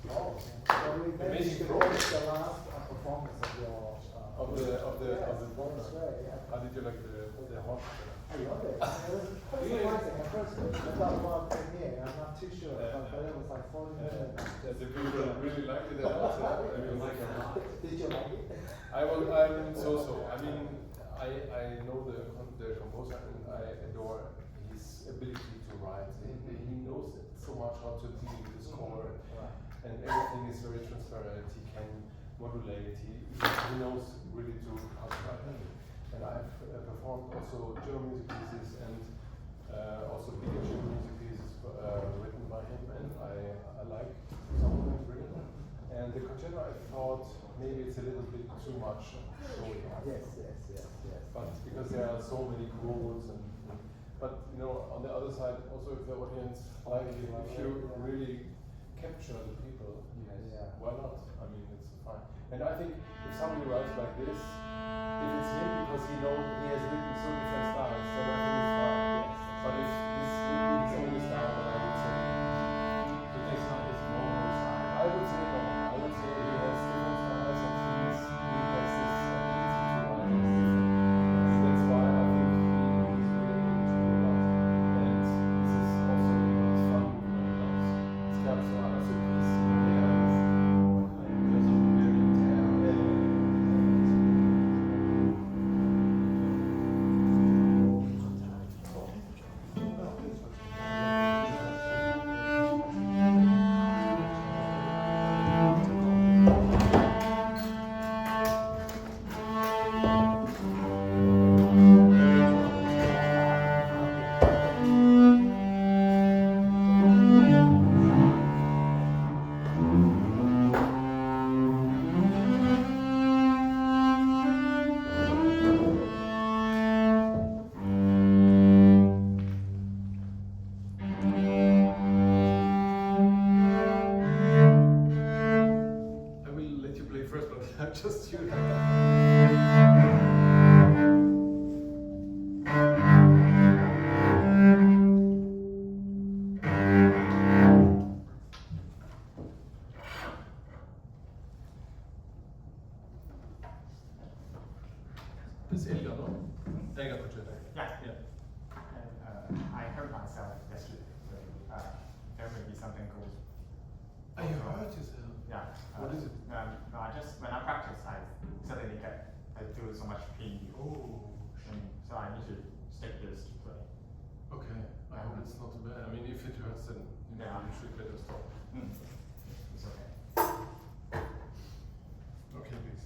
Oh, so we managed to finish the last performance of your bonus. Yeah. How did you like the horse? I love it. It was surprising at first. I thought about premiere. I'm not too sure, but it was like 40 minutes. The people really liked it a lot. Did you like it? I'm so. I mean, I know the composer and I adore his ability to write. He knows so much how to deal with the score, and everything is very transparent. He can modulate. He knows really how to write. And I've performed also German music pieces and also bigger German music pieces written by him, and I like some of them really. And the concerto, I thought maybe it's a little bit too much. Yes. But because there are so many chords but you know, on the other side, also if the audience like it, if you really capture the people, why not? I mean, it's fine. And I think if somebody writes like this, if it's him because he has written so different styles, then I think it's fine. But if this would be his only style, then I would say So this one is more style. I would say no. I would say he has different styles and he has this ability to write different. That's why I think he's really able to do that. And this is also a fun movement. It's got so other piece. Just you. This is Elgar, no? Elgar project. Yeah. And I heard myself yesterday, so there may be something cool. Oh, you heard yourself? Yeah. What is it? No, I just when I practice, I suddenly I do so much P. And so I need to stick this to play. Okay. I hope it's not too bad. I mean, if it hurts, then you should better stop. It's okay. Okay, please.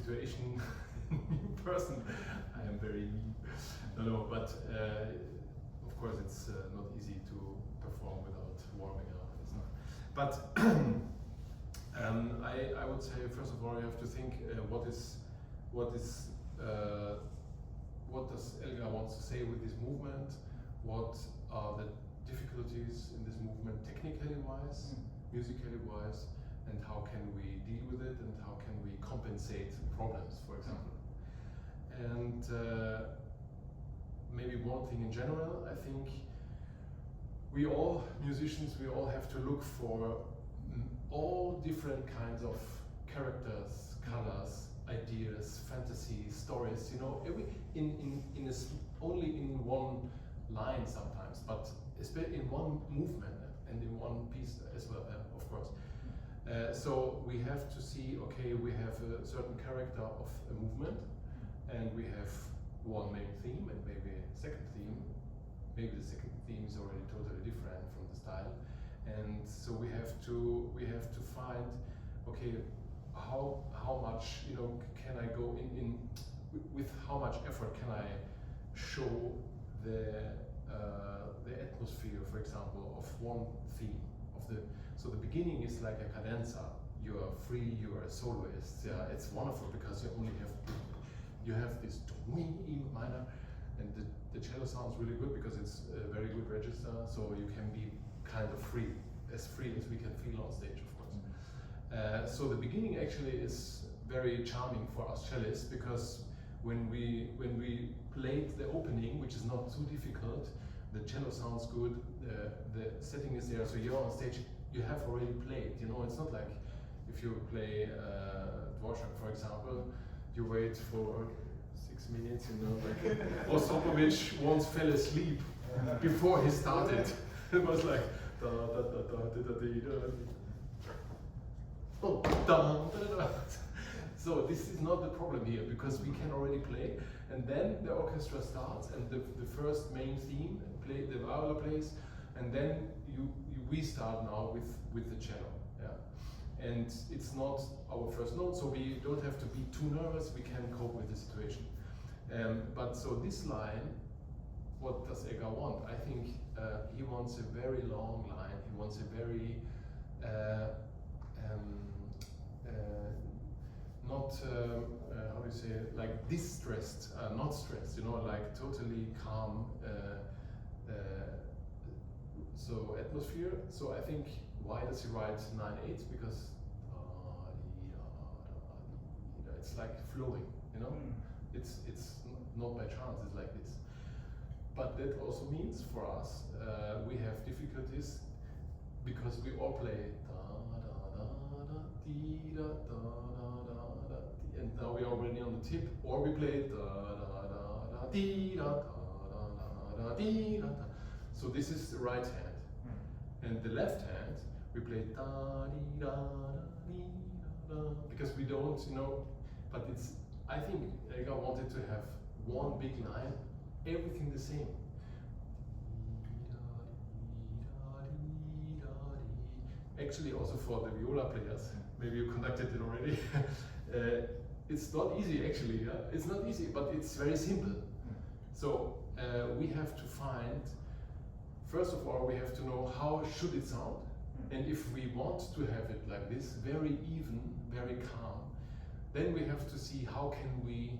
situation, new person. I am very mean. No, but of course it's not easy to perform without warming up and stuff. But I would say first of all you have to think what does Elgar wants to say with this movement? What are the difficulties in this movement technically wise, musically wise, and how can we deal with it, and how can we compensate problems, for example. And maybe one thing in general, I think we all musicians, we all have to look for all different kinds of characters, colors, ideas, fantasies, stories, you know, only in one line sometimes, but especially in one movement and in one piece as well, of course. So we have to see, okay, we have a certain character of a movement, and we have one main theme and maybe a second theme. Maybe the second theme is already totally different from the style, and so we have to find, okay, how much, you know, can I go in with how much effort can I show the atmosphere, for example, of one theme of the. So the beginning is like a cadenza. You are free. You are a soloist. Yeah, it's wonderful because you have this E minor, and the cello sounds really good because it's a very good register. So you can be kind of free as we can feel on stage, of course. So the beginning actually is very charming for us cellists because when we played the opening, which is not too difficult, the cello sounds good, the setting is there, so you're on stage, you have already played, you know, it's not like if you play Dvorak, for example, you wait for 6 minutes, you know, like Osopovich once fell asleep before he started. It was like da da da da da da da. Oh, da, da, da. So this is not the problem here because we can already play, and then the orchestra starts and the first main theme the viola plays, and then we start now with the cello. Yeah, and it's not our first note, so we don't have to be too nervous. We can cope with the situation. But so this line, what does Elgar want? I think he wants a very long line. He wants a very not how do you say it? Like distressed, not stressed. You know, like totally calm. So atmosphere. So I think why does he write 9/8? Because it's like flowing. You know, it's not by chance. It's like this. But that also means for us we have difficulties because we all play da da da da dee da da da da da, and now we are already on the tip, or we play da da da da dee da da da da dee da da. So this is the right hand, and the left hand we play da dee da da dee da da, because we don't, you know. But it's, I think Elgar wanted to have one big line, everything the same. Actually, also for the viola players, maybe you conducted it already. It's not easy, actually. Yeah? It's not easy, but it's very simple. So we have to find. First of all, we have to know how should it sound, and if we want to have it like this, very even, very calm, then we have to see how can we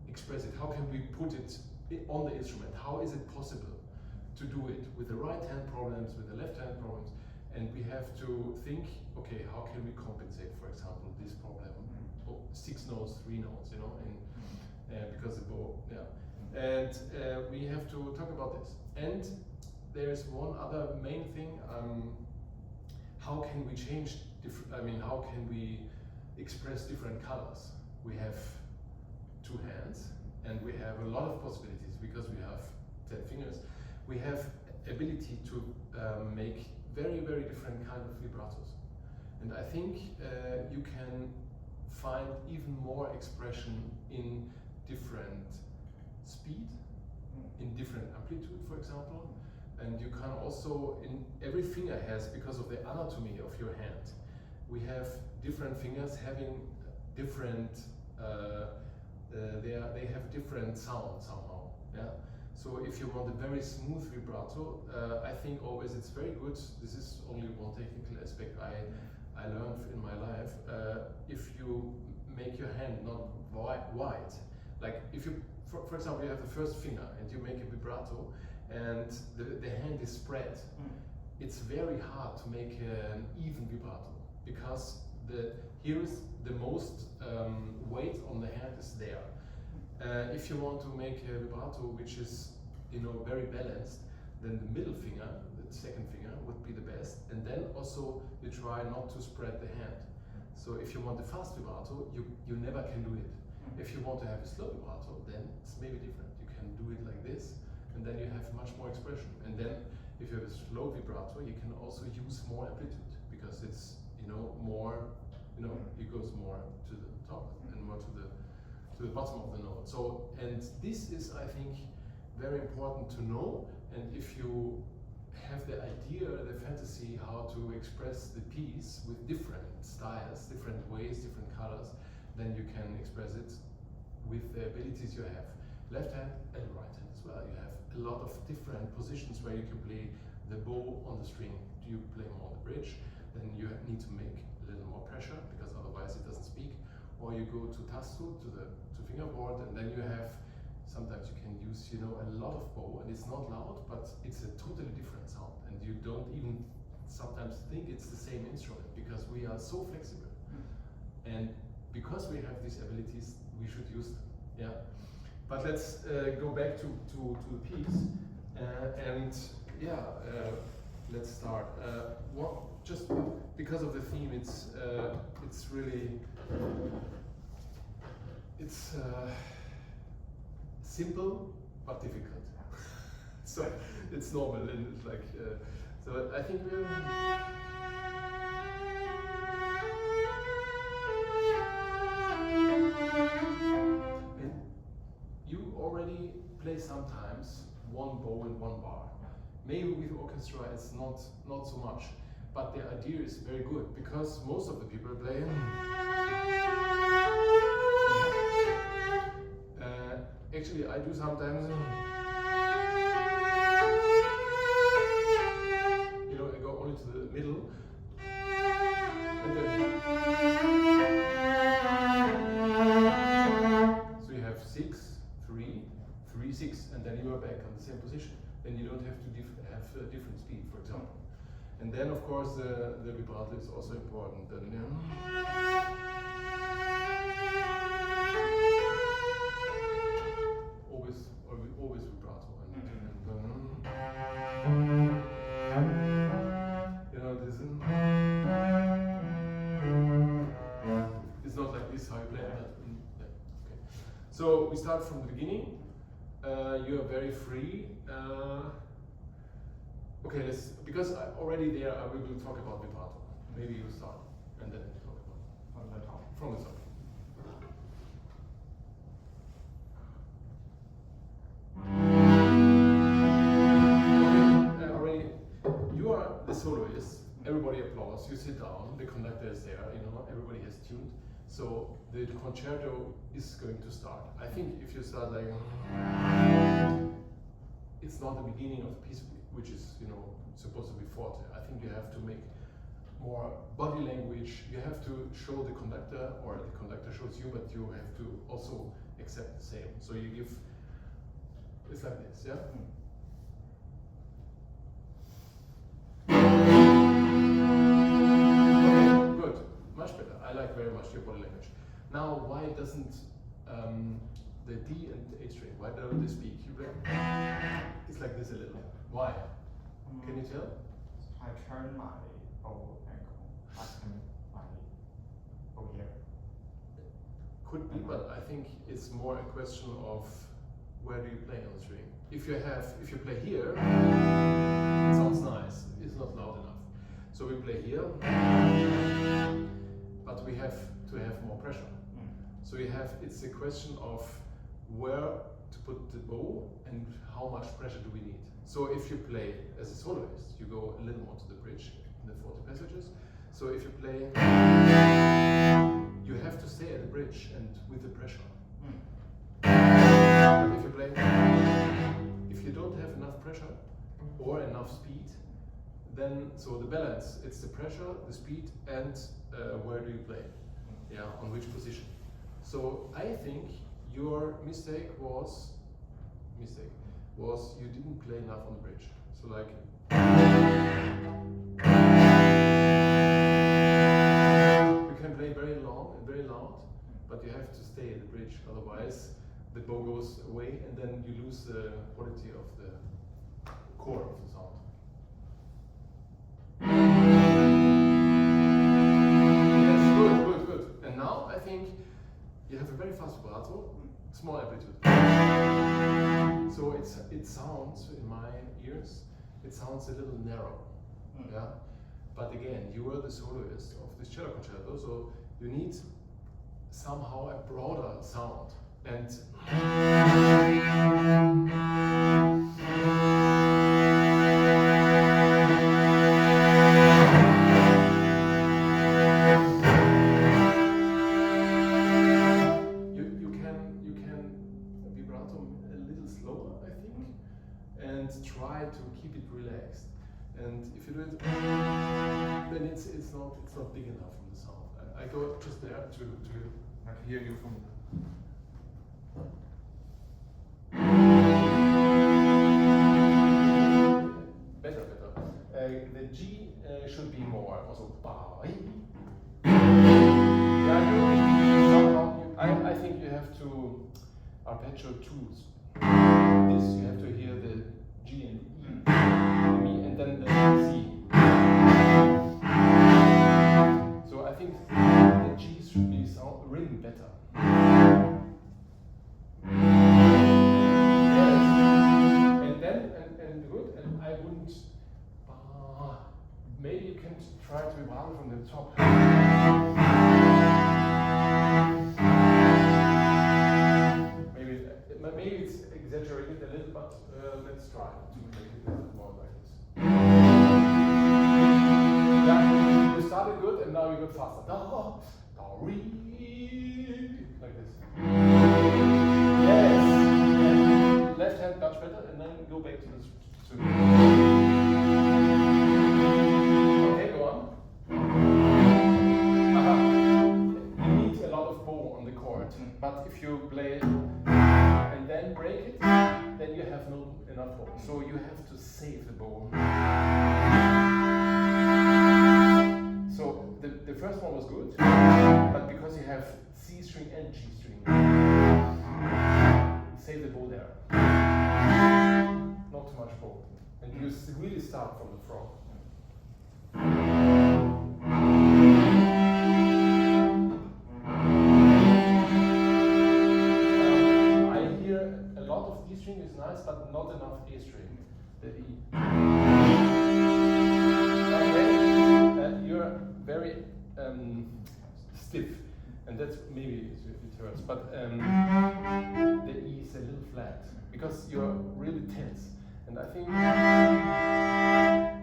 express it, how can we put it on the instrument, how is it possible to do it with the right hand problems, with the left hand problems, and we have to think, okay, how can we compensate, for example, this problem, 6 notes, 3 notes, you know, and because the bow, yeah, and we have to talk about this. And there's one other main thing, how can we change how can we express different colors? We have 2 hands, and we have a lot of possibilities because we have 10 fingers. We have ability to make very, very different kind of vibratos. And I think you can find even more expression in different speed, in different amplitude, for example. And you can also, in every finger has, because of the anatomy of your hand, we have different fingers having different, they have different sound somehow. Yeah. So if you want a very smooth vibrato, I think always it's very good. This is only one technical aspect. I learned in my life, if you make your hand not wide, like if you, for example, you have the first finger and you make a vibrato and the hand is spread, it's very hard to make an even vibrato because here is the most weight on the hand is there. If you want to make a vibrato which is very balanced, then the middle finger, the second finger, would be the best. And then also you try not to spread the hand. So if you want a fast vibrato, you never can do it. If you want to have a slow vibrato, then it's maybe different. You can do it like this, and then you have much more expression. And then if you have a slow vibrato, you can also use more amplitude because it's more, it goes more to the top and more to the bottom of the note. So, and this is, I think, very important to know. And if you have the idea, the fantasy how to express the piece with different styles, different ways, different colors, then you can express it with the abilities you have. Left hand and right hand as well. You have a lot of different positions where you can play the bow on the string. Do you play more on the bridge? Then you need to make a little more pressure because otherwise it doesn't speak. Or you go to tasto, to fingerboard, and then you have, sometimes you can use a lot of bow, and it's not loud, but it's a totally different sound, and you don't even sometimes think it's the same instrument because we are so flexible. And because we have these abilities, we should use them. Yeah. But let's go back to the piece, and yeah, let's start. Just because of the theme, it's really simple but difficult. So it's normal, and it's like so. I think we're. And you already play sometimes one bow and one bar. Maybe with orchestra it's not so much, but the idea is very good because most of the people play. Actually, I do sometimes. I go only to the middle, and then. So you have 6, 3, 3, 6, and then you are back on the same position. Then you don't have to have a different speed, for example. And then, of course, the vibrato is also important. Always vibrato. This it's not like this how you play it. Yeah. Okay. So we start from the beginning. You are very free. Okay, because already there I will talk about vibrato. Maybe you start and then talk about from the top. Already, you are the soloist. Everybody applauds. You sit down. The conductor is there. Everybody has tuned. So the concerto is going to start. I think if you start like, it's not the beginning of the piece, which is supposed to be forte. I think you have to make more body language. You have to show the conductor, or the conductor shows you, but you have to also accept the same. So you give. It's like this, yeah. Okay, good, much better. I like very much your body language. Now, why doesn't the D and the A string? Why don't they speak? It's like this a little. Why? Can you tell? I turn my bow angle. I can my bow here. Could be, but I think it's more a question of where do you play on the string. If you play here, it sounds nice. It's not loud enough. So we play here, but we have to have more pressure. So it's a question of where to put the bow and how much pressure do we need. So if you play as a soloist, you go a little more to the bridge in the 40 passages. So if you play, you have to stay at the bridge and with the pressure. But if you play, if you don't have enough pressure or enough speed, then so the balance, it's the pressure, the speed, and where do you play? Yeah, on which position. So I think your mistake was you didn't play enough on the bridge. So like you can play very long and very loud, but you have to stay at the bridge, otherwise the bow goes away and then you lose the quality of the core of the sound. Yes, good. And now I think you have a very fast vibrato, small amplitude. So it sounds, in my ears, it sounds a little narrow. Yeah? But again, you are the soloist of this cello concerto, so you need somehow a broader sound. And you can vibrato a little slower, I think, and try to keep it relaxed. And if you do it, then it's not big enough from the sound. I go just there to hear you from. Better. The G should be more also. I think you have to arpeggio twos. This you have to hear the G and E, and then the C. So I think the G's should be ring better. Yes. And then and good. And I wouldn't. Maybe you can try to vibrato from the top. Maybe it's exaggerated a little, but let's try to make it a little more like this. Yeah, you started good and now you got faster. Da, re, like this. Yes. And left hand much better, and then go back to the. Okay, go on. You need a lot of bow on the chord, but if you play and then break it, then you have no enough bow. So you have to save the bow. So the first one was good, but because you have C string and G string, save the bow there. Not too much bow. And you really start from the frog. D string is nice, but not enough A string, the E. Okay, you're very stiff, and that's maybe it hurts, but the E is a little flat, because you're really tense, and I think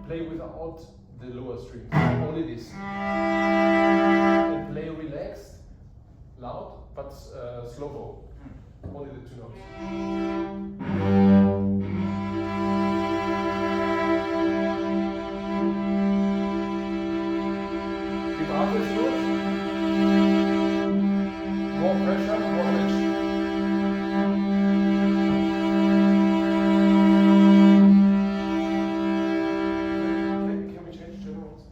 play without the lower strings, only this, and play relaxed, loud, but slow bow. Only the two notes. Vibrato is good. More pressure, more pitch. Can we change channels?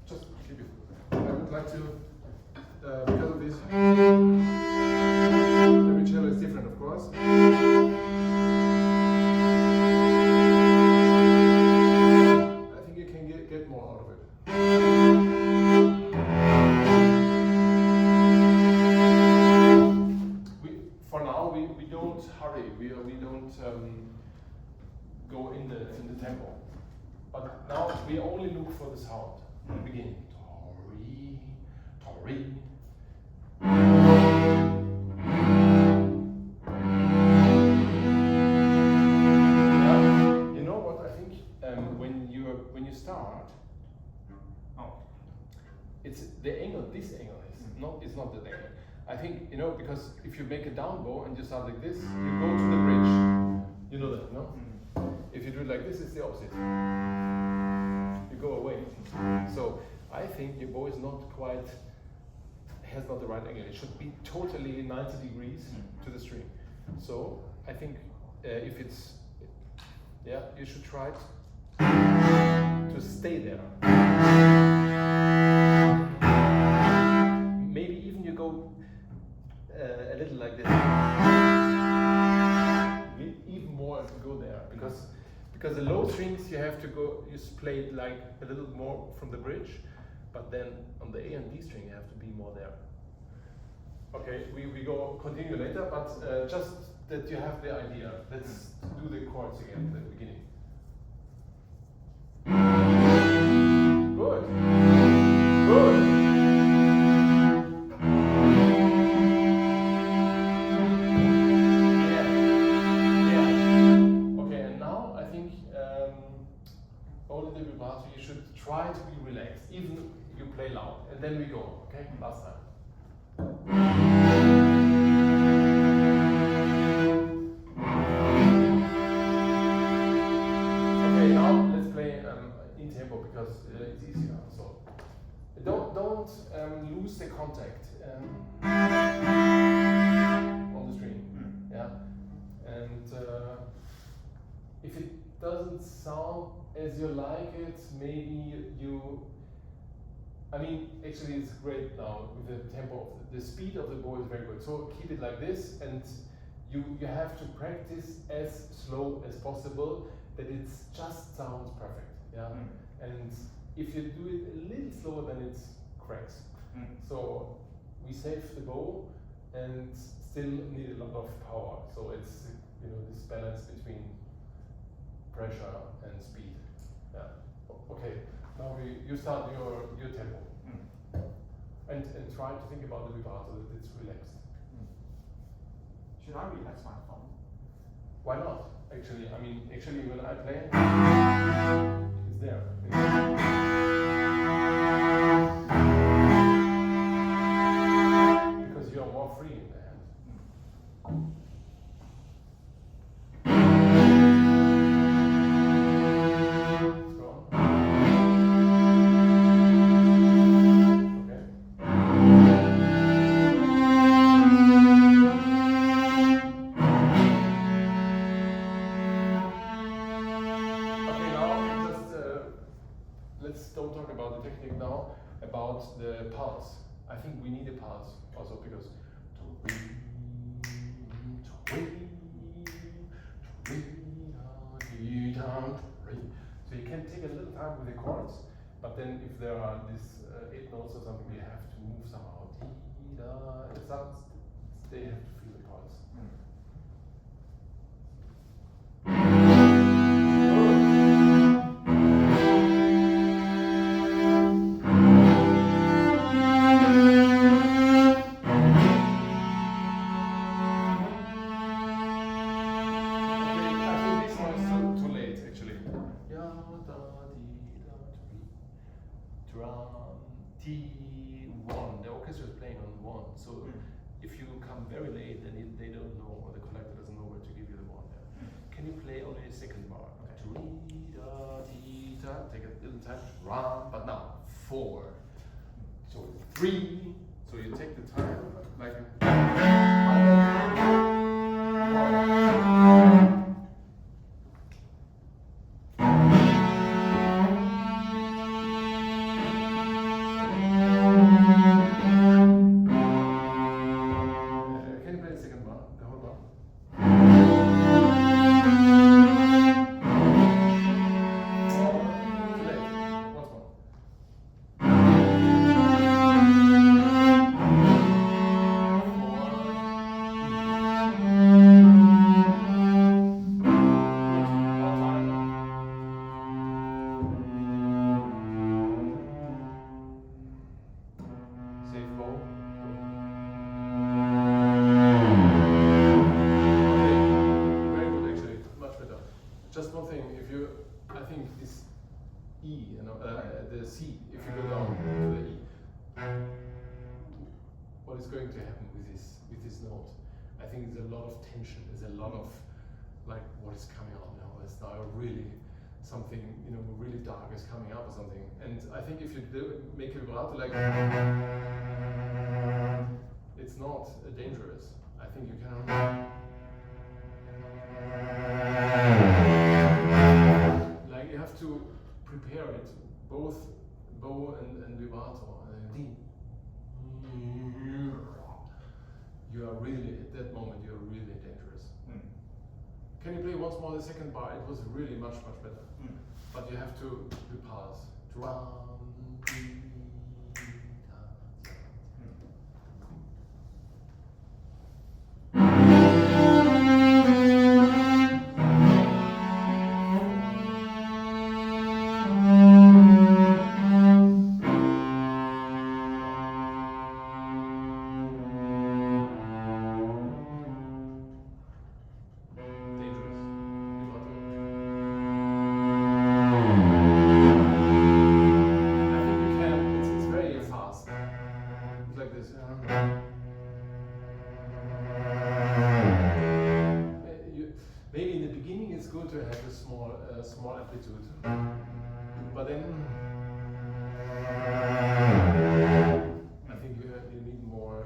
Just keep it. I would like to, because of this. Every cello is different, of course. I think you can get more out of it. For now, we don't hurry. We don't go in the tempo. But now we only look for the sound. Beginning. Tori. When you start, it's the angle. This angle is not the angle. I think because if you make a down bow and you start like this, you go to the bridge. You know that, no? If you do it like this, it's the opposite. You go away. So I think your bow is not quite, has not the right angle. It should be totally 90 degrees to the string. So I think if it's, yeah, you should try to stay there. Maybe even you go a little like this. Even more to go there, because the low strings you have to go, you play it like a little more from the bridge, but then on the A and D string you have to be more there. Okay, we go continue later, but just that you have the idea. Let's do the chords again at the beginning. Good. Good. Only the vibrato, you should try to be relaxed, even you play loud, and then we go, okay? Last time. Okay, now let's play in tempo because it's easier. So don't lose the contact on the string, yeah. And if it doesn't sound as you like it, maybe you, I mean, actually it's great now with the tempo, the speed of the bow is very good. So keep it like this, and you have to practice as slow as possible, that it just sounds perfect, yeah? And if you do it a little slower, then it cracks. So we save the bow and still need a lot of power. So it's, you know, this balance between pressure and speed. Yeah. Okay. Now you start your tempo. And try to think about the vibrato, that it's relaxed. Should I relax my thumb? Why not? Actually, I mean, actually when I play, it's there. Because you are more free in the hand. Don't talk about the technique now, about the pulse. I think we need a pulse also, because so you can take a little time with the chords, but then if there are these 8 notes or something, you have to move somehow. It sounds, they have to feel the pulse. T1, the orchestra is playing on 1, so if you come very late, then they don't know, or the conductor doesn't know where to give you the 1. Can you play only a second bar? Take a little time, but now 4. So 3, so you take the time like the C, if you go down to the E, what is going to happen with this note? I think there's a lot of tension, there's a lot of like what is coming out now? It's now really something, you know, really dark is coming up or something. And I think if you make a vibrato like, it's not dangerous. I think you can. Like you have to prepare it, both bow and vibrato. You are really, at that moment, you are really dangerous. Can you play once more the second bar? It was really much better. But you have to pass. Drum, maybe in the beginning it's good to have a small amplitude, but then I think you need more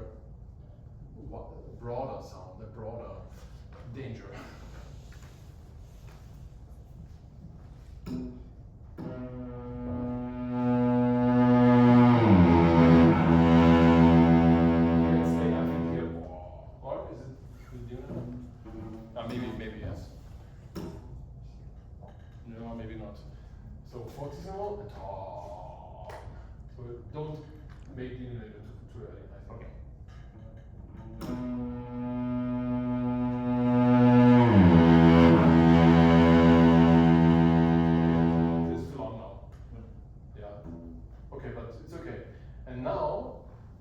broader sound, a broader danger. Maybe yes. No, maybe not. So fortissimo and top. So don't make it too early, I think. Okay. This is too long now. Yeah. Okay, but it's okay. And now,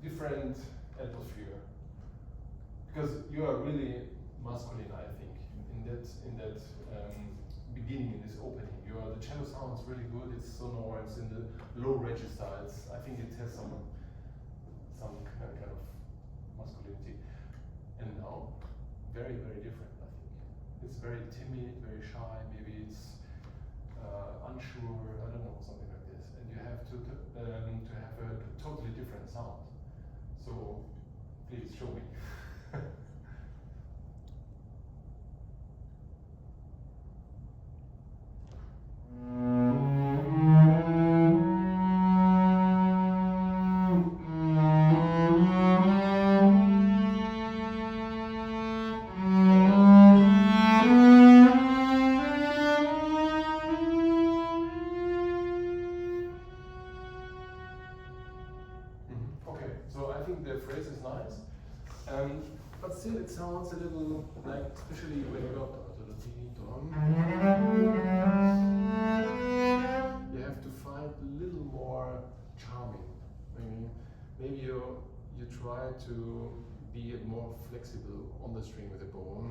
different atmosphere. Because you are really masculine, I think. In that beginning, in this opening, the cello sounds really good. It's sonore. It's in the low register. I think it has some kind of masculinity. And now, very different. I think it's very timid, very shy. Maybe it's unsure. I don't know, something like this. And you have to have a totally different sound. So please show me. Okay, so I think the phrase is nice, but still it sounds a little like, especially when you go, you have to find a little more charming. Maybe you try to be more flexible on the string with the bow.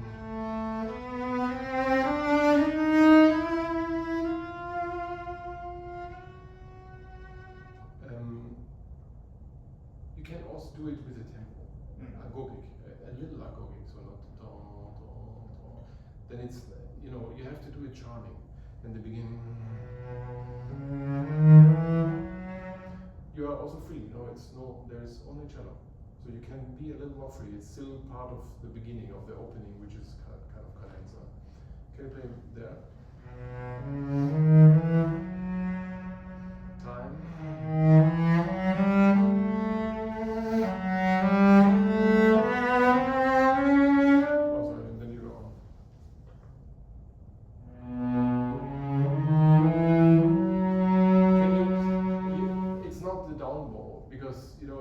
You can also do it with a tempo, agogic, a little agogic, so not then it's, you have to do it charming. In the beginning, you are also free. There's only cello, so you can be a little more free. It's still part of the beginning of the opening, which is kind of cadenza. Can you play there? Time.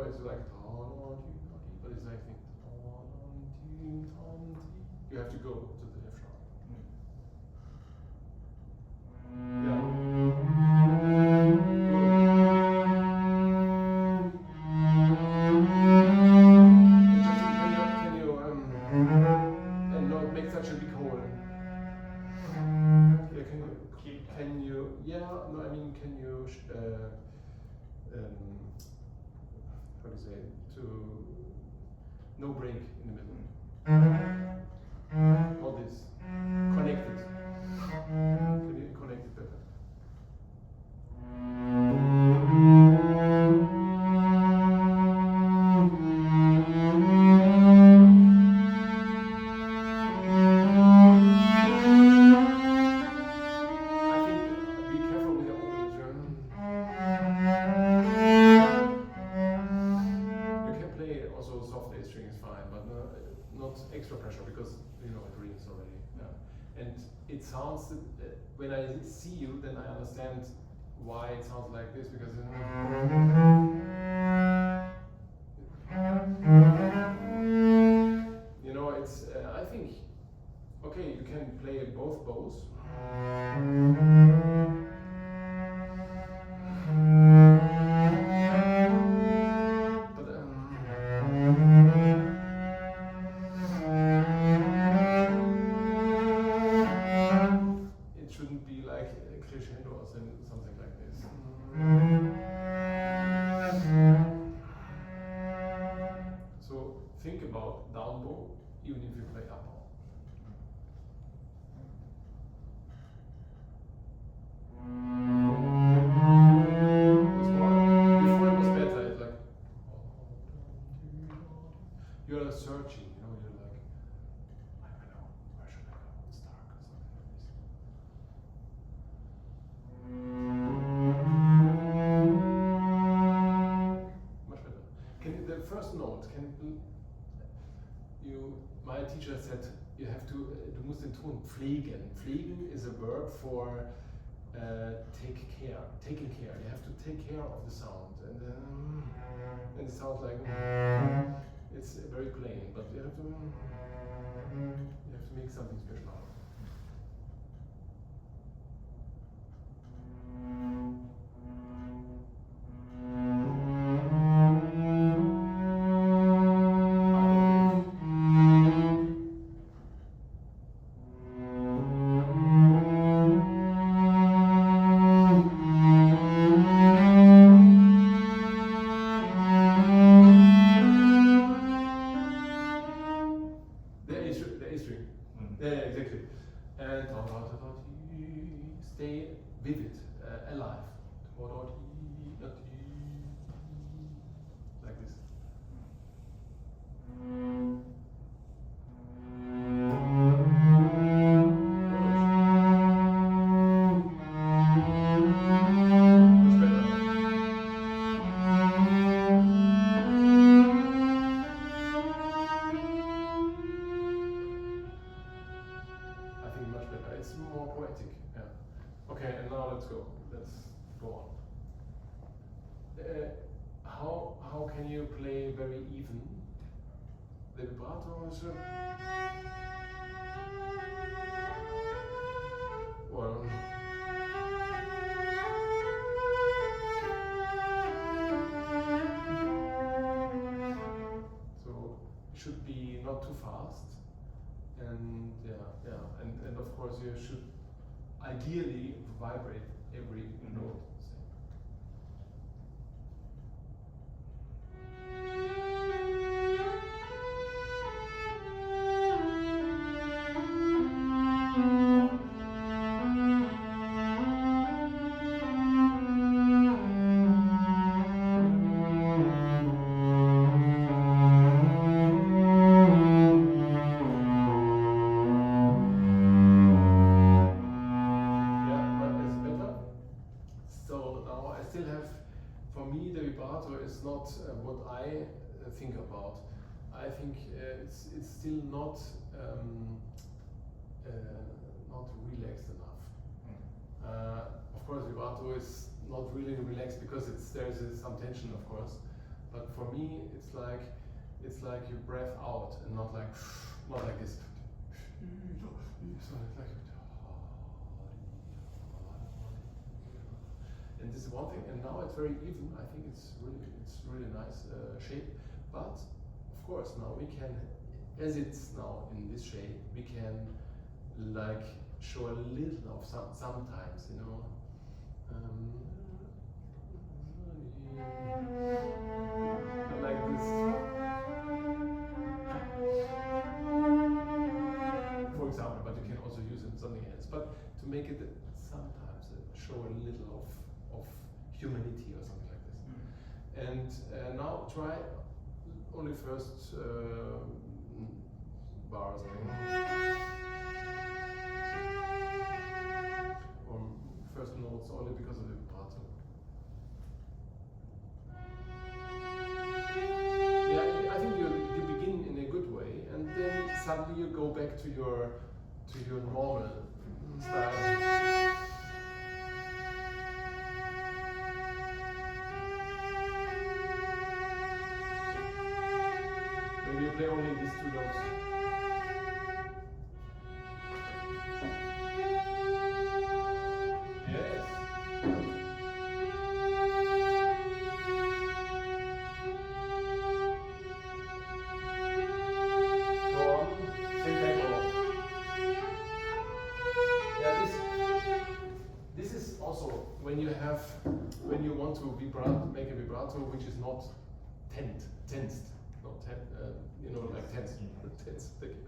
It's like, but it's like, you have to go to the F sharp. Yeah. Can you and not make such a big hole? Yeah, can you? Yeah, no, I mean, can you? How do you say, to no break in the middle. All this connected. fine, but not extra pressure because you know it rings already. Yeah. And it sounds when I see you, then I understand why it sounds like this because. You know, it's. I think. Okay, you can play both bows. It shouldn't be like crescendo or something like this. So think about down bow, even if you play up bow. Before it was better, it's like you're searching, you know, you're like, I don't know, where should I go? It's dark or something like this. Much better. The first note, my teacher said you have to, du musst den Ton pflegen. Pflegen is a verb for taking care. You have to take care of the sound, and it sounds like it's very plain, but you have to make something special out of it. Stay vivid, alive. Like this. Much better. I think much better. It's more poetic. Yeah. Okay, and now let's go. Let's go on. How can you play very even? The vibrato is well. So it should be not too fast, and and of course you should ideally vibrate every note. Not what I think about. I think it's still not relaxed enough. Of course, vibrato is not really relaxed because there's some tension, of course. But for me, it's like you breath out and not like this. So it's like. And this is one thing, and now it's very even. I think it's really nice shape. But of course, now we can, as it's now in this shape, we can like show a little of sometimes, you know. Like this. For example, but you can also use it in something else. But to make it sometimes show a little of humanity or something like this. And now try only first bars or first notes only because of the vibrato. Yeah, I think you begin in suddenly you go back to your normal style. Maybe you play only these two notes. Yes. Go on. Same tempo. Yeah, this is also when you want to make a vibrato which is not tensed, not like tense. Tense. Thank you.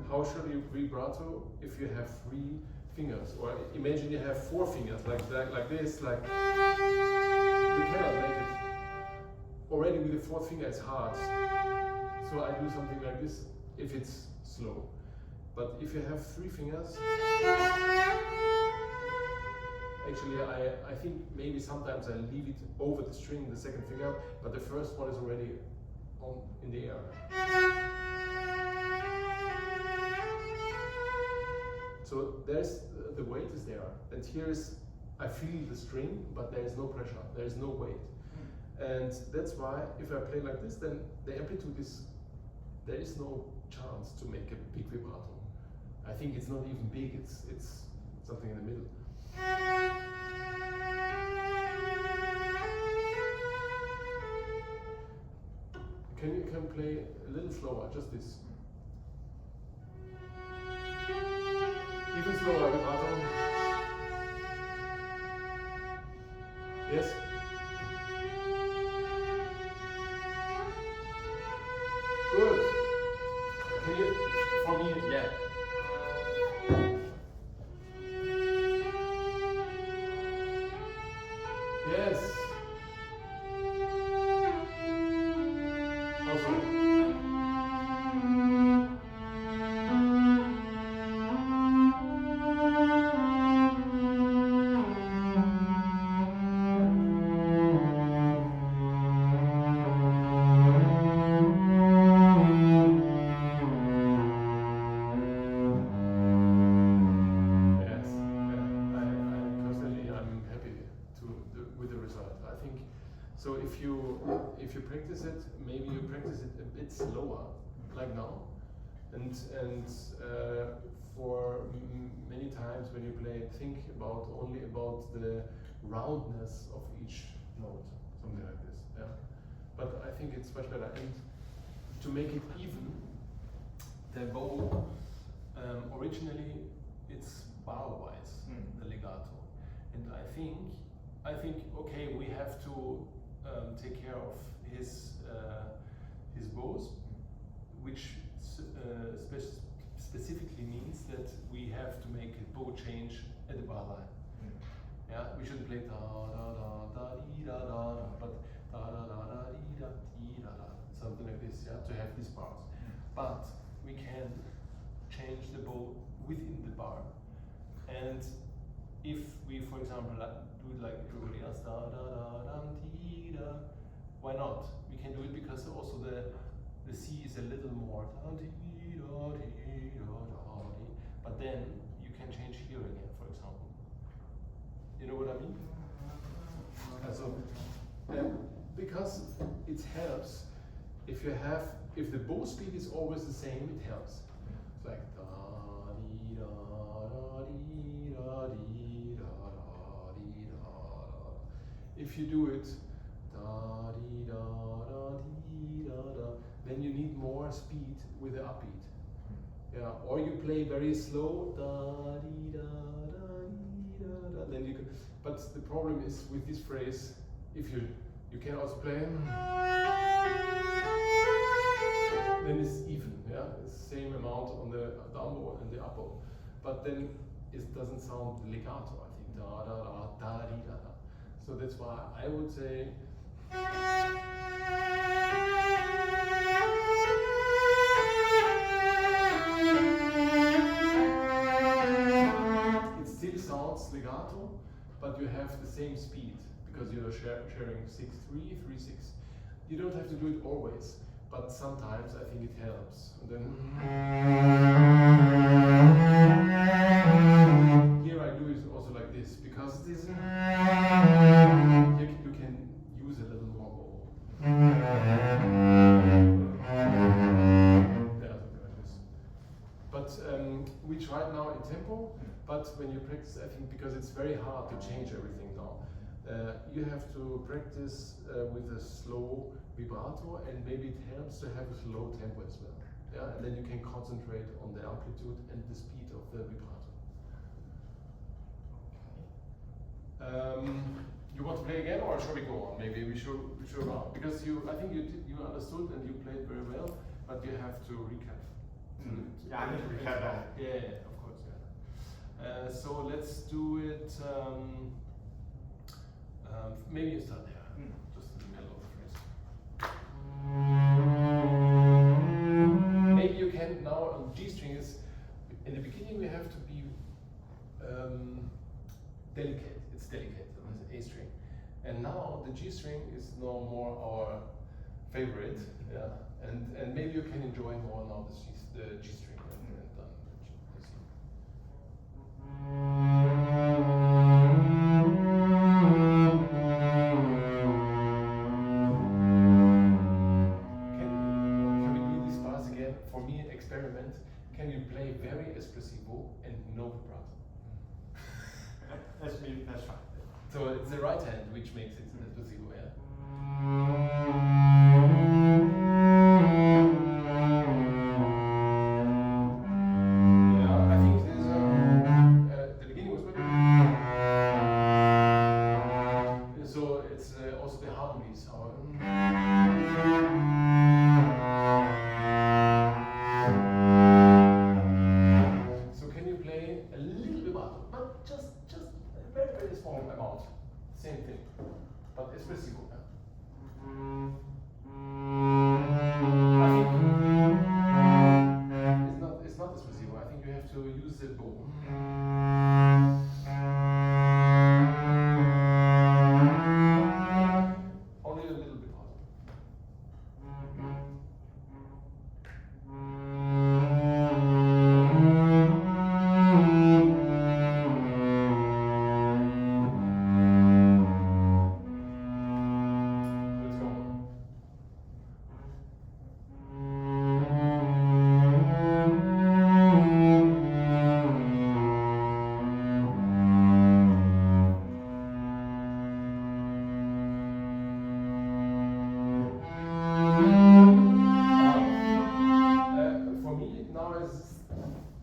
How should you vibrato if you have 3 fingers, or imagine you have 4 fingers like this, like you cannot make it. Already with the 4th finger it's hard. So I do something like this if it's slow. But if you have 3 fingers, actually I think maybe sometimes I leave it over the string, the 2nd finger, but the first one is already in the air. So there's the weight is there, and here is I feel the string, but there is no pressure, there is no weight, and that's why if I play like this, then the amplitude is there is no chance to make a big vibrato. I think it's not even big; it's something in the middle. You can play a little slower, just this. Even slower vibrato. Yes? Good. Can you, for me, yeah. Yes. Also. So if you practice it, maybe you practice it a bit slower, like now, and for many times when you play, think only about the roundness of each note, something like this. Yeah, but I think it's much better. And to make it even, the bow originally it's bar-wise, the legato, and I think okay, we have to take care of his bows, which specifically means that we have to make a bow change at the bar line. Yeah, we shouldn't play da da da da dee da da da, but da da da da dee da da, something like this. Yeah, to have these bars, but we can change the bow within the bar, and if we, for example, do it like everybody else, da da da da dee da, why not? We can do it because also the C is a little more da dee da dee da da dee, but then you can change here again, for example. You know what I mean? So, because it helps if the bow speed is always the same, it helps. It's like da dee da da dee da dee da da dee da da. If you do it da dee da da dee da da, then you need more speed with the upbeat. Yeah, or you play very slow da dee da da dee da da. Then you can. But the problem is with this phrase, if you can also play, then it's even. Yeah, it's the same amount on the down bow and the up bow, but then it doesn't sound legato. I think da da da da dee da da. So that's why I would say. It still sounds legato, but you have the same speed because you're sharing 6-3, 3-6. You don't have to do it always, but sometimes I think it helps. And then here I do it also like this because this you can use a little more bow. Yeah, something like this. But we tried now in tempo. But when you practice, I think because it's very hard to change everything now, you have to practice with a slow vibrato, and maybe it helps to have a slow tempo as well. Yeah, and then you can concentrate on the amplitude and the speed of the vibrato. You want to play again, or shall we go on? Maybe we should go on because I think you understood and you played very well, but you have to recap. Yeah, I need to recap that. Yeah, of course. Yeah. So let's do it. Maybe you start there, just in the middle of the phrase. Maybe you can now on G string is in the beginning we have to be delicate. It's delicate on the A string, and now the G string is no more our favorite. Yeah, and maybe you can enjoy more now the G string and the C. Can we do these parts again? For me, experiment. Can you play very espressivo and no vibrato? That's fine. So it's the right hand which makes it espressivo, yeah? Yeah, I think this the beginning was good. So it's also the harmonies. So can you play a little vibrato, but just a very, very small amount. Same thing, but espressivo. I think it's not espressivo. I think you have to use the bow. Only a little bit harder. Let's go. For me now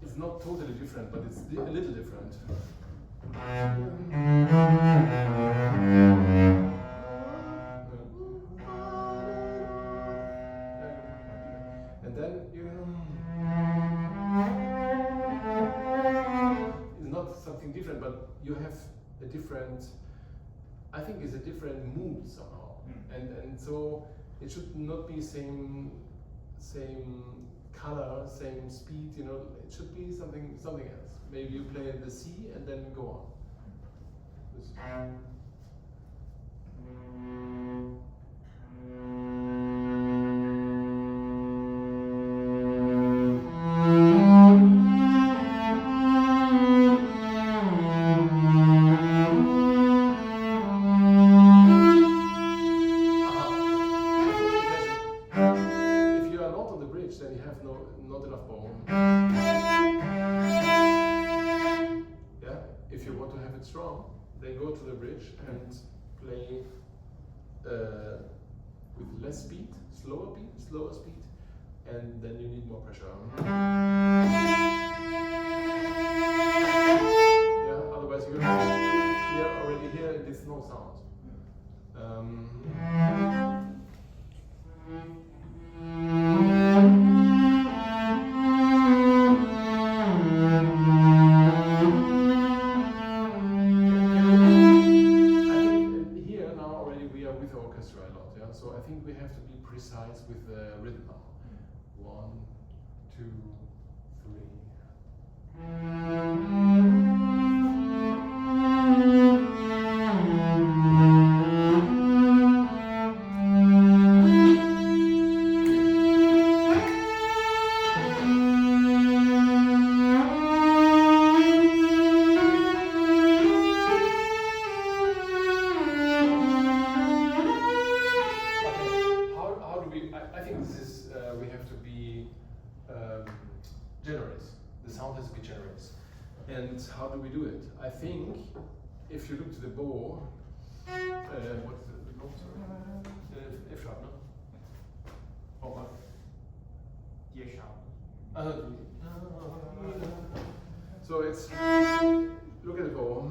it's not totally different, but it's a little different. And then it's not something different, but you have a different. I think it's a different mood somehow, and so it should not be same color, same speed. You know, it should be something else. Maybe you play the C and then go on. If you are not on the bridge, then you have not enough bow. Yeah. If you want to have it strong, then go to the bridge and play with less speed, slower speed, and then you need more pressure. Yeah. Otherwise, you already hear this no sound. So I think we have to be precise with the rhythm now. 1, 2, 3. this is we have to be generous. The sound has to be generous. And how do we do it? I think if you look to the bow, what's the note? Sorry, F sharp, no? Oh, what? D sharp. So it's look at the bow.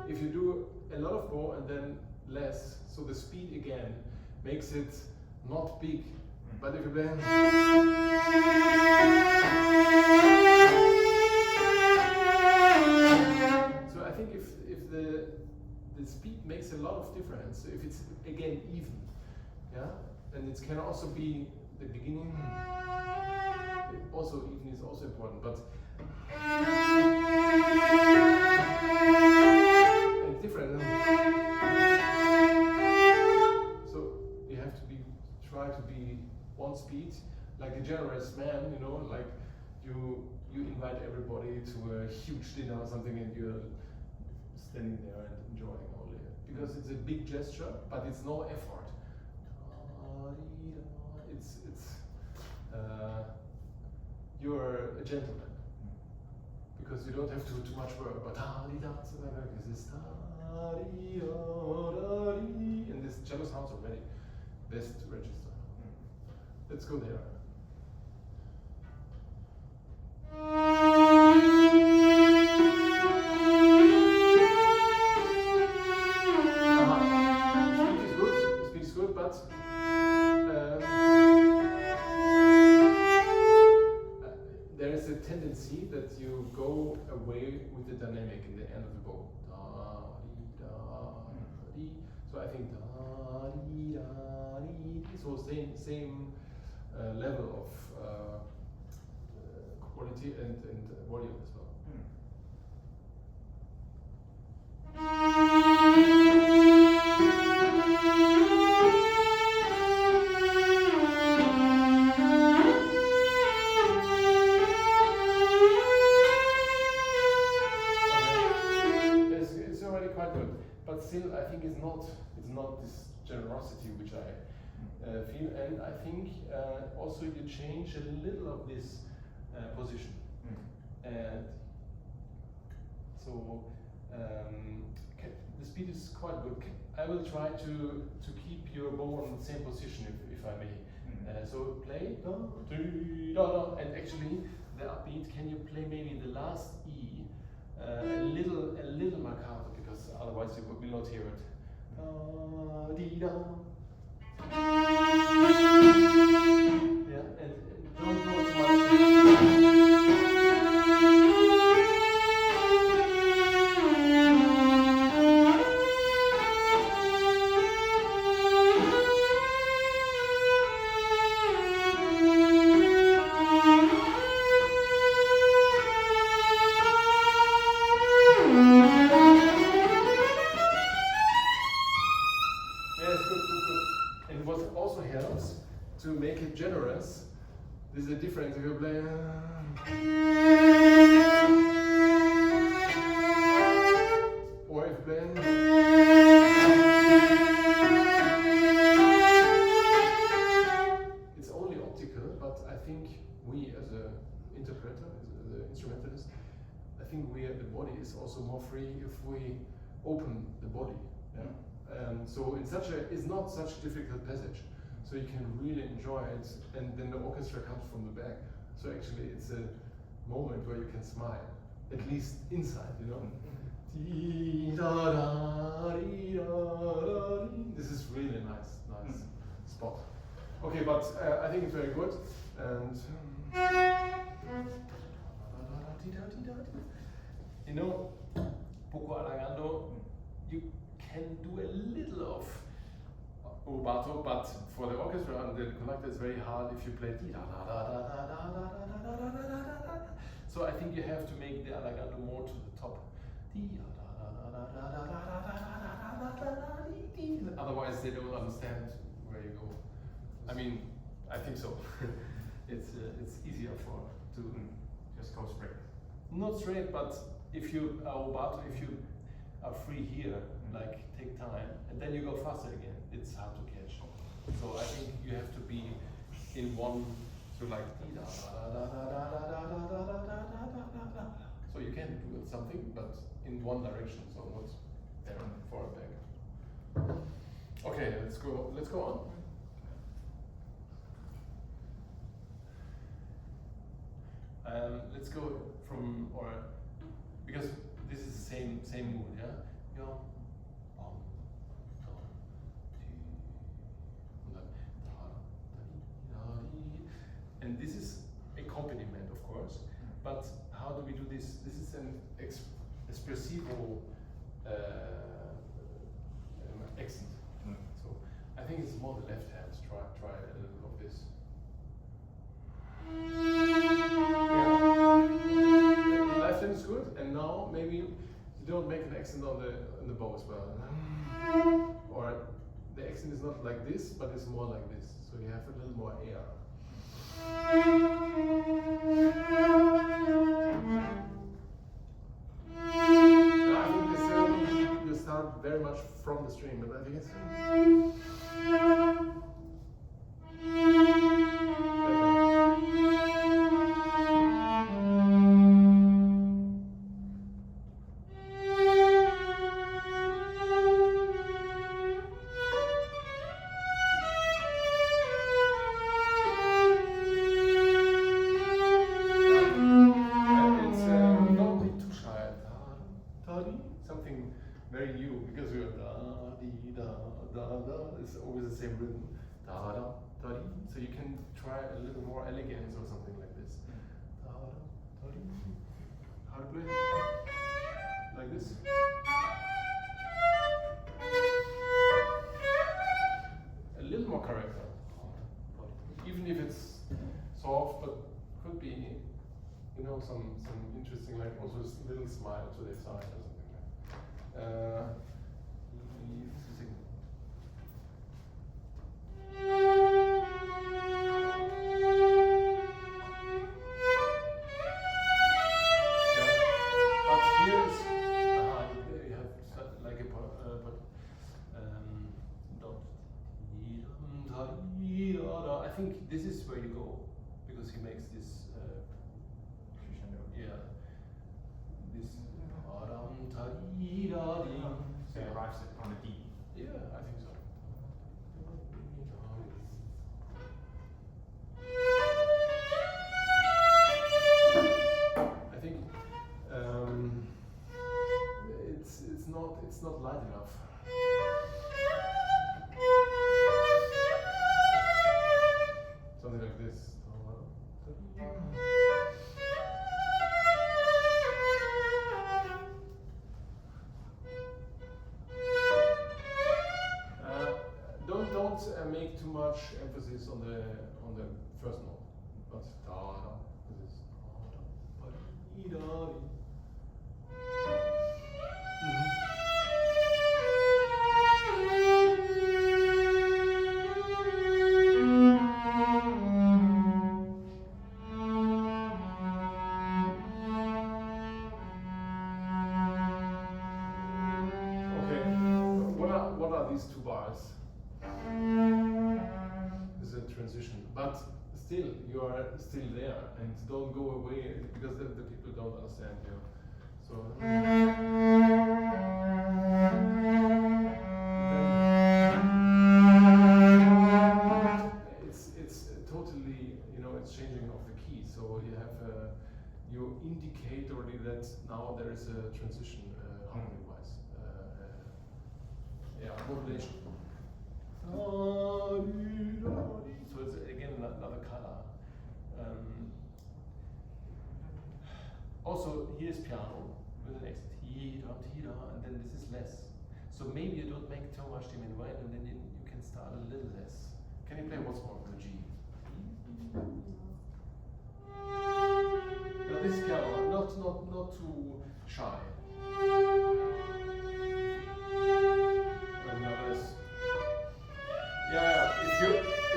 If you do a lot of bow and then less, so the speed again makes it not big. But if you play, so I think if the speed makes a lot of difference, if it's again even, yeah, and it can also be the beginning. Also even is also important, but it's different. So you have to try to be one speed, like a generous man, you know, like you invite everybody to a huge dinner or something, and you're standing there and enjoying only, because it's a big gesture, but it's no effort. It's you're a gentleman, because you don't have to do too much work, but and this cello sounds already best register. Let's go there. Speed is good, but there is a tendency that you go away with the dynamic in the end of the bow. So I think so same level of quality and volume as well. It's already quite good, but still I think it's not this generosity which I feel, and I think also you change a little of this position, and so the speed is quite good. I will try to keep your bow on the same position if I may. So play and actually the upbeat. Can you play maybe the last E a little marcato, because otherwise you will not hear it. Yeah, and don't go too much. To make it generous, there's a difference if you play. Or if you play. It's only optical, but I think we as an interpreter, as an instrumentalist, I think the body is also more free if we open the body. Yeah? So it's not such a difficult passage. So you can really enjoy it, and then the orchestra comes from the back. So actually it's a moment where you can smile, at least inside, you know. This is really a nice spot. Okay, but I think it's very good, and you know, poco allargando, you can do a little of rubato, but for the orchestra and the conductor it's very hard if you play. So I think you have to make the allargando more to the top. Otherwise they don't understand where you go. I mean, I think so. It's easier to just go straight. Not straight, but if you rubato, if you are free here, like take time, and then you go faster again. It's hard to catch. So I think you have to be in one, so like so you can do something, but in one direction, so not there far back. Okay, let's go on. Let's go from, or because this is the same mood, yeah. And this is accompaniment, of course. But how do we do this? This is an espressivo accent. So I think it's more the left hand. Try a little of this. Yeah. The left hand is good, and now maybe you don't make an accent on the bow as well. Or the accent is not like this, but it's more like this. So you have a little more air. I think you start very much from the string, but I think it's something very new, because we are da. It's always the same rhythm. Da da da. So you can try a little more elegance or something like this. Da da da. How to play? Like this. A little more character. Even if it's soft, but could be, you know, some interesting, like also a little smile to the side or something. But here is you have like a dot. I think this is where you go, because he makes this crescendo. Yeah. This. So it arrives on the D. Yeah, I think so. I think it's not light enough. Something like this. Don't make too much emphasis on the first note, but da da. This is da da. Okay. What are these two bars? Is a transition, but still you are still there, and don't go away, because the people don't understand you. So it's totally, you know, it's changing of the key. So you have you indicate already that now there is a transition harmony wise. Yeah, modulation. So it's again another color. Also, here's piano with an accent, and then this is less. So maybe you don't make too much diminuendo, and then you can start a little less. Can you play once more with the G? Now this piano, not too shy. Yeah.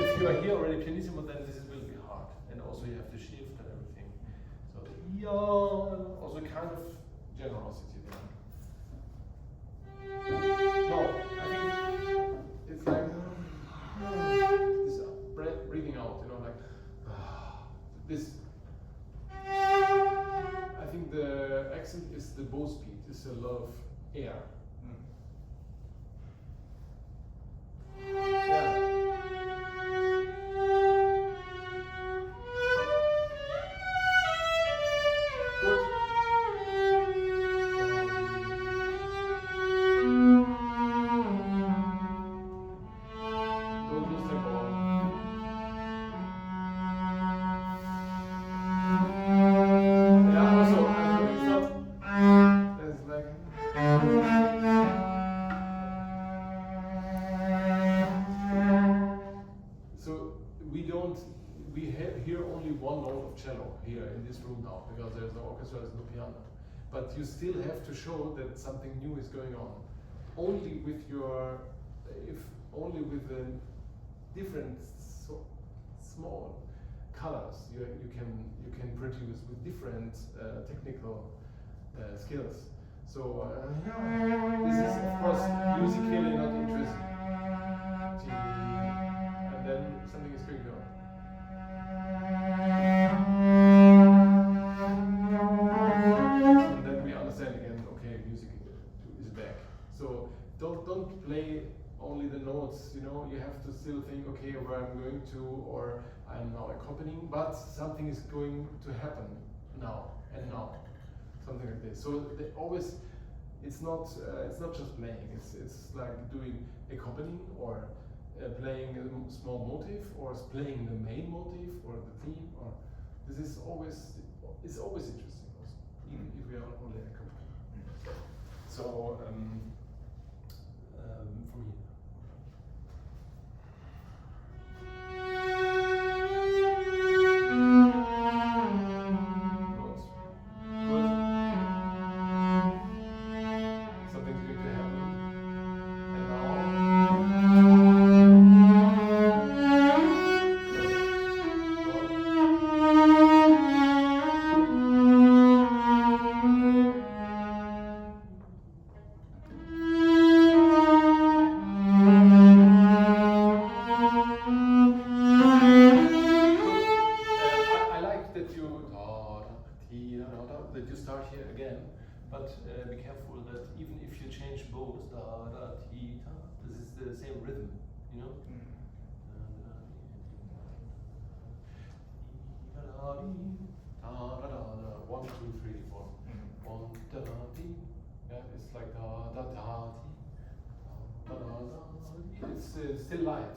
If you are here already pianissimo, then this will be hard, and also you have to shift and everything. So also kind of generosity there. No, I think it's like this breath breathing out, you know, like this. I think the accent is the bow speed, it's a lot of air. Yeah. Good. Don't lose tempo. Yeah, also, it's not. It's like. So we hear only one note of cello here in this room now because there's no orchestra, there's no piano. But you still have to show that something new is going on. Only with the different small colors you can produce with different technical skills. So this is of course musically not interesting. And then something is going on. And then we understand again, okay, music is back. So don't play only the notes, you know, you have to still think, okay, where I'm going to, or I'm now accompanying, but something is going to happen now and now. Something like this. So it's not just playing, it's like doing accompanying or playing a small motif or playing the main motif or the theme, or this is always interesting also, even if we are only accompanying. So from here. Something's going to happen. And now. I like that you start here again, but be careful that even if you change bows, this is the same rhythm, you know? 1, 2, 3, 4. 1, da da dee. Yeah, it's like da da da dee. Da da da. It's still light.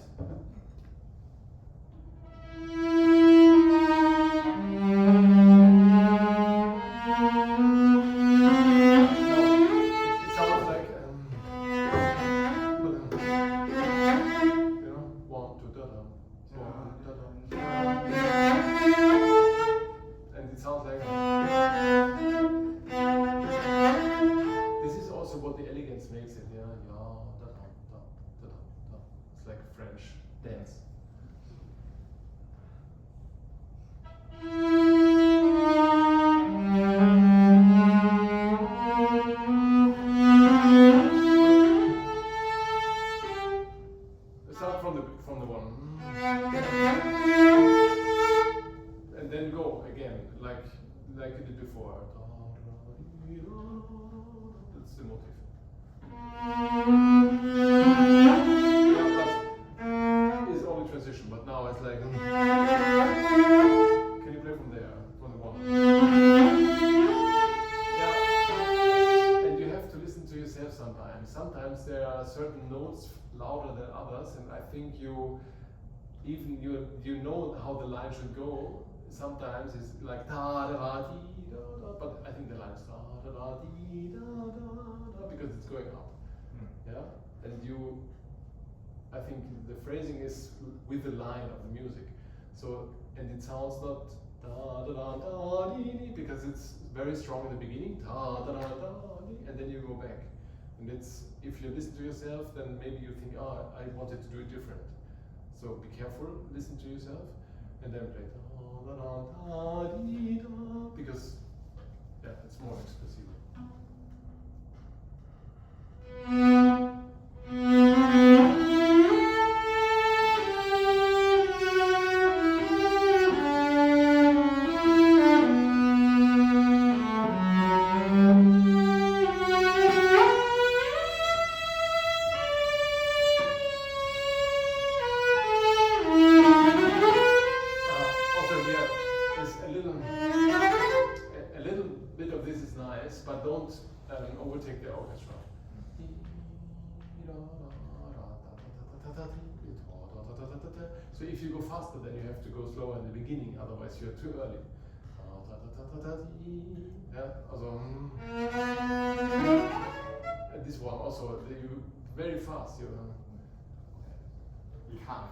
It sounds like you know, 1, 2, da da. 1, da da. And it sounds like this is also what the elegance makes it, yeah, da da da da da da. It's like French dance. Start from the one, and then go again like you did before. That's the motif. Yeah, but it's only transition. But now it's like. Can you play from there, from the one? Yeah. And you have to listen to yourself sometimes. Sometimes there are certain notes louder than others, and I think you know how the line should go. Sometimes it's like da da da dee da da, but I think the line is da da da dee da da because it's going up. Yeah, and I think the phrasing is with the line of the music. So and it sounds not da da da da dee because it's very strong in the beginning da da da da dee, and then you go back. And it's, if you listen to yourself, then maybe you think, oh, I wanted to do it different. So be careful, listen to yourself, and then play da da da da dee da, because yeah, it's more expressive. So if you go faster, then you have to go slower in the beginning, otherwise you're too early. Yeah, also, and this one also, you very fast. You can't.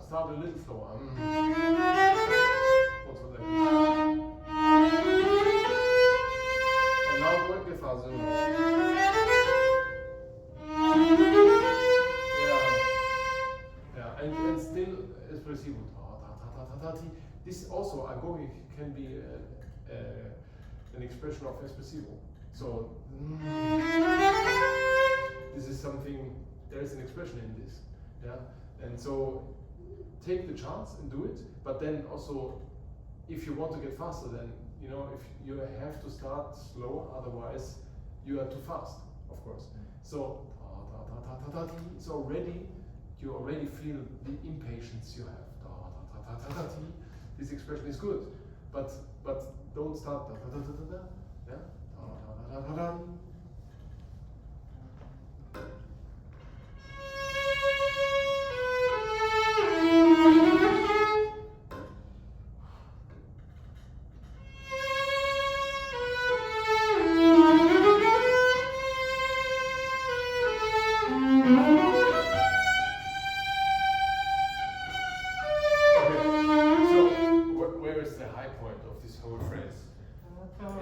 Start a little slower. And now go a bit faster. Yeah, and still espressivo. This also agoric can be an expression of espressivo. So this is something. There is an expression in this. Yeah, and so. Take the chance and do it, but then also, if you want to get faster, then if you have to start slow, otherwise you are too fast, of course. So you already feel the impatience you have. This expression is good, but don't start. Yeah.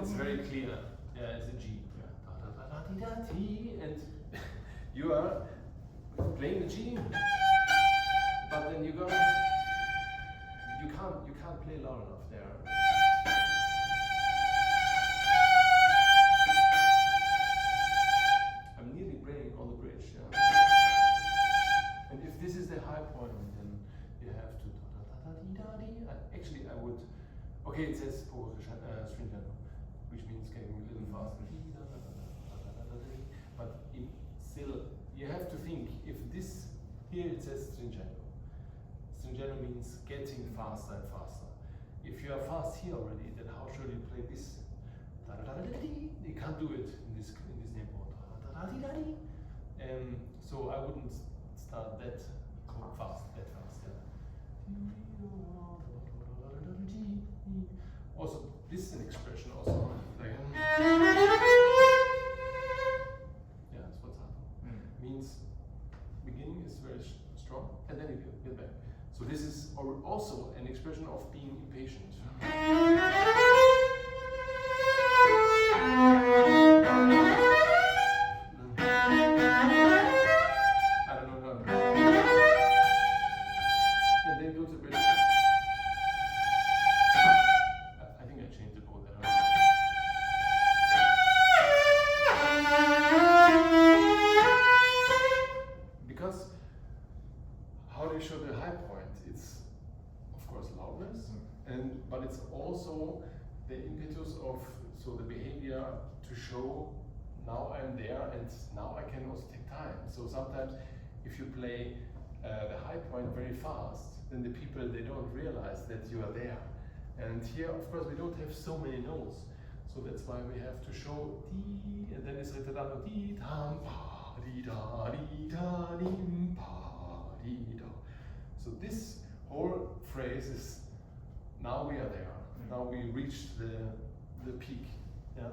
It's very clear. Yeah, it's a G. And you are playing the G, but then you can't play loud enough there. I'm nearly playing on the bridge. Yeah. And if this is the high point, then you have to. Actually, I would. Okay, it says string tempo, which means getting a little faster. But still, you have to think, if this, here it says stringento. Stringento means getting faster and faster. If you are fast here already, then how should you play this? You can't do it in this tempo. So I wouldn't start that fast. Also, this is an expression also. Yeah, that's what's happening. Means beginning is very strong, and then you get back. So this is also an expression of being impatient. I don't know. And then go to the bridge. I think I changed the board there. Because how do you show the high point? It's of course loudness, but it's also the impetus of the behavior to show now I'm there and now I can also take time. So sometimes if you play the high point very fast, then the people, they don't realize that you are there. And here, of course, we don't have so many notes, so that's why we have to show di, and then it's ritardando di tam pa di da di da dim pa di da. So this whole phrase is, now we are there. Now we reached the peak. Yeah.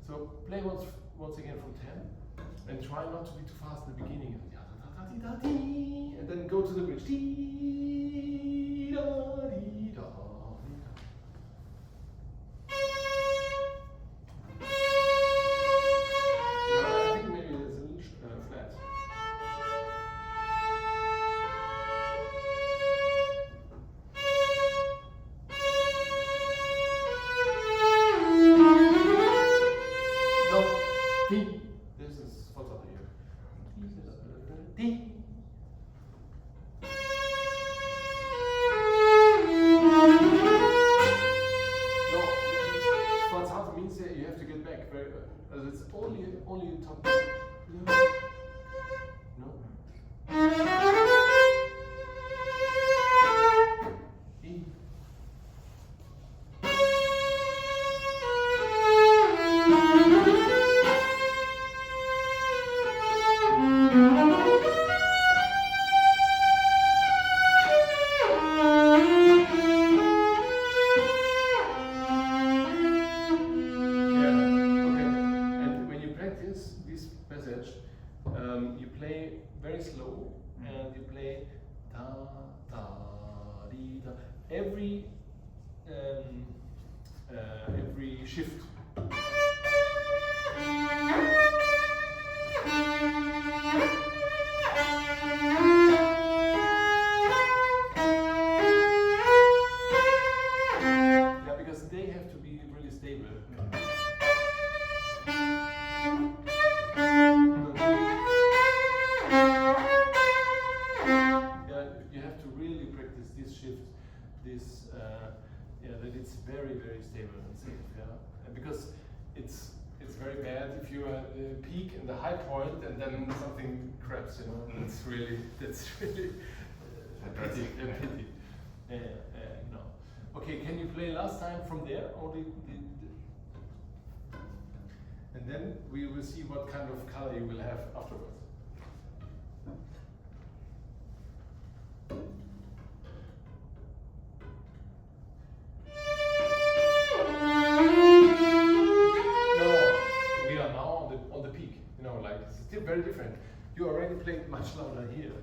So play once again from 10, and try not to be too fast in the beginning. And then go to the bridge. Di da di da. You play very slow, and you play da da di da. Every shift. Yeah, because they have to be really stable. Yeah, you have to really practice this shift, this that it's very very stable and safe. Yeah, and because it's very bad if you peak in the high point and then something cracks. You know, that's really a pity. No. Okay, can you play last time from there or and then we will see what kind of color you will have afterwards. Still very different. You already played much louder here,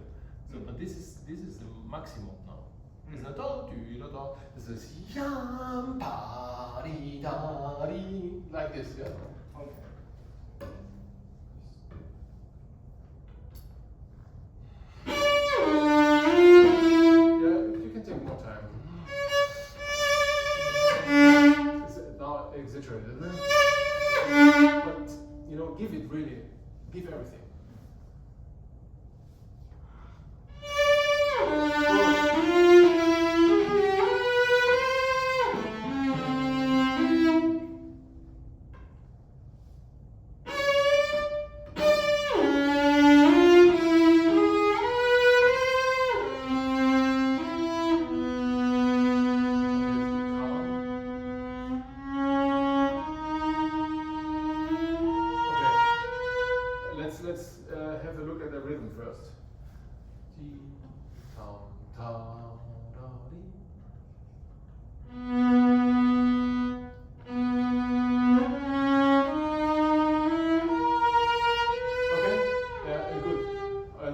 so but this is the maximum now. It's not all do not all. This is yam pa di da di like this. Yeah. Okay. Yeah, you can take more time. It's now exaggerated, isn't it? But you know, give it really. Give everything. Let's have a look at the rhythm first. Okay, yeah, good.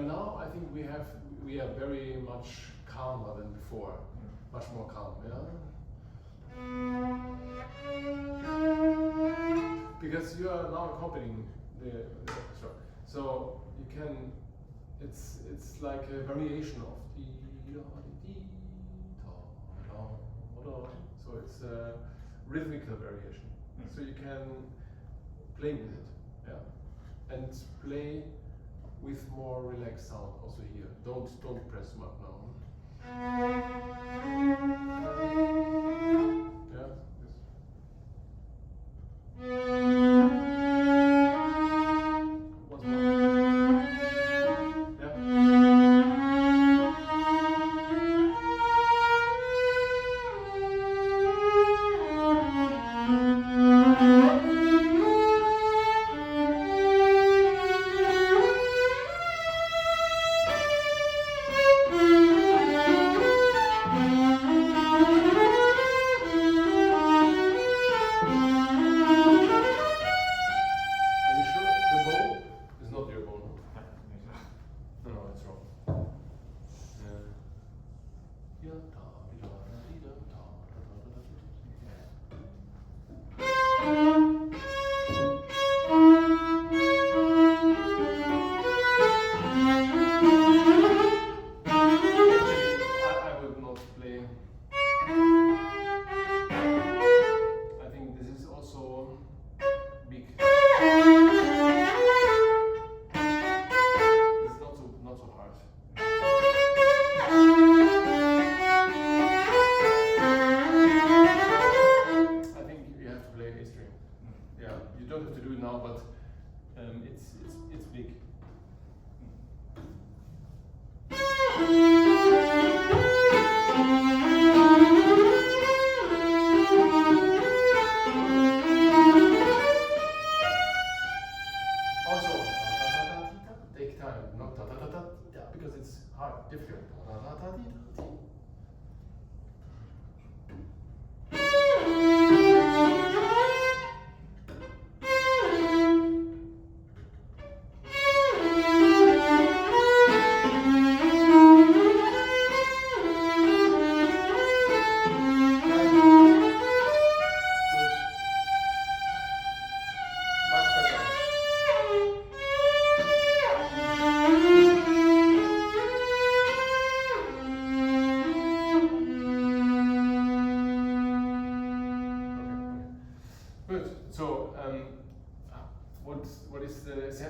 Now I think we are very much calmer than before, much more calm. Yeah. Because you are now accompanying the orchestra. So you can, it's like a variation of so it's a rhythmical variation. So you can play with it, yeah, and play with more relaxed sound also here. Don't press them up now. Yeah. Once more.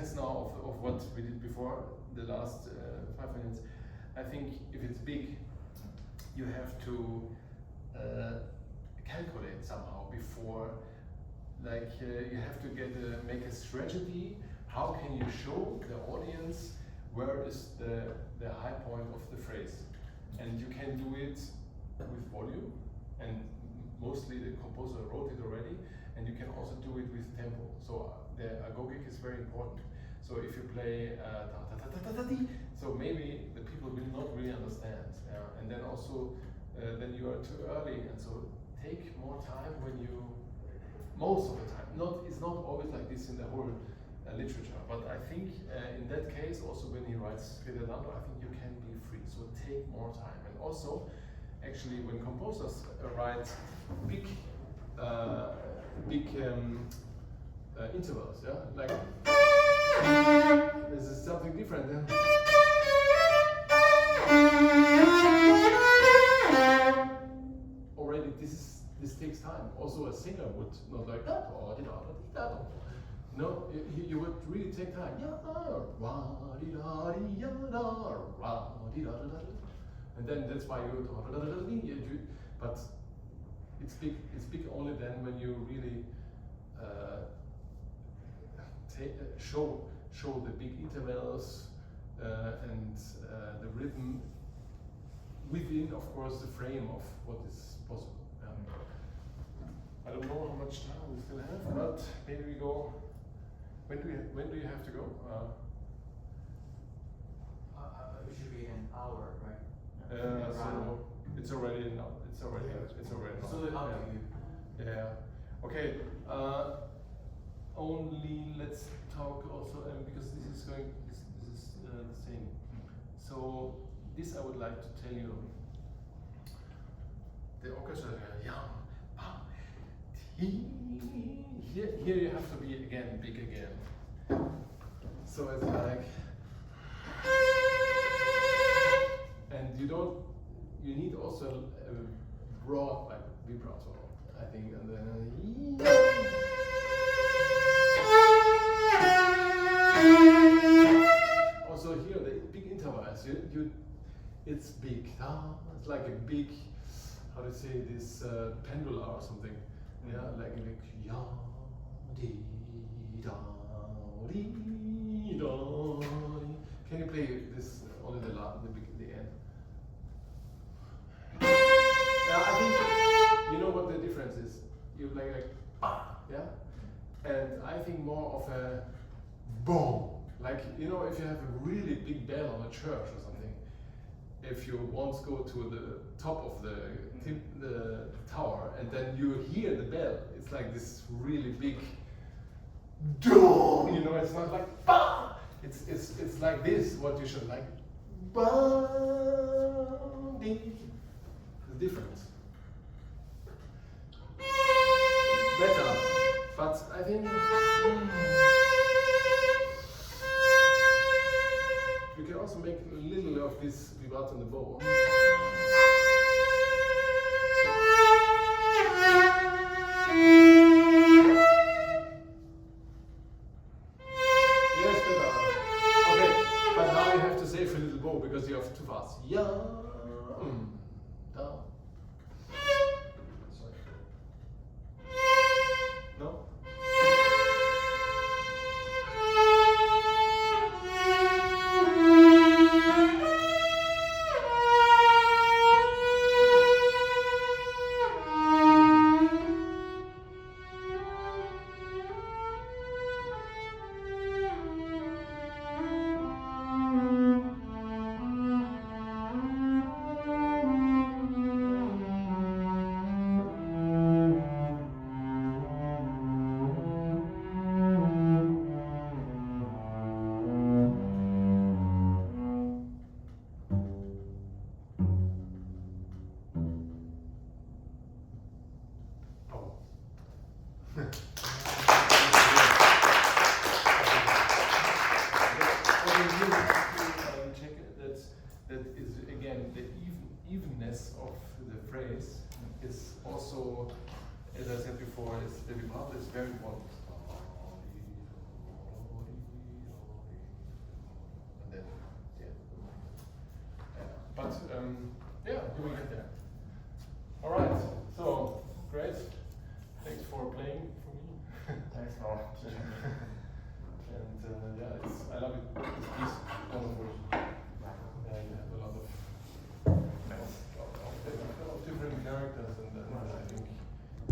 depends now of what we did before the last 5 minutes. I think if it's big, you have to calculate somehow before, like you have to make a strategy. How can you show the audience where is the high point of the phrase? And you can do it with volume, and mostly the composer wrote it already, and you can also do it with tempo. So the agogic is very important. So if you play so maybe the people will not really understand, and then also then you are too early, and so take more time when you, most of the time, it's not always like this in the whole literature, but I think in that case also when he writes Rededando, I think you can be free, so take more time. And also actually when composers write big intervals, like this is something different than already. This takes time. Also a singer would not like that. No, you would really take time. And then that's why you do. But it's big only then when you really show the big intervals and the rhythm within, of course, the frame of what is possible. I don't know how much time we still have, but maybe we go. When do you have to go? It should be an hour, right? So it's already now. It's already now. So then up to you. Yeah. Okay. Only let's talk also because this is the same. So this I would like to tell you. The orchestra. Here you have to be again big again. So it's like, and you need also a broad like vibrato, I think, and then also here the big intervals. It's big. It's like a big, how to say this, pendula or something. Yeah, like ya di da di da. Can you play this only the end? Yeah, I think you know what the difference is. You like yeah, and I think more of a boom. Like if you have a really big bell on a church or something. If you once go to the top of the tower and then you hear the bell, it's like this really big dong. It's not like bah! It's like this. What you should like. The difference. Better, but I think you can also make a little of this vibrato on the bow. Yes, better. Okay, but now you have to save a little bow because you have too fast. Yeah. Da. Sorry. No? That is again the evenness of the phrase is also, as I said before, the vibrato is very important. yeah, you will get there. All right. So great. Thanks for playing for me. Thanks for teaching me. And yeah, I love it. This piece, wonderful.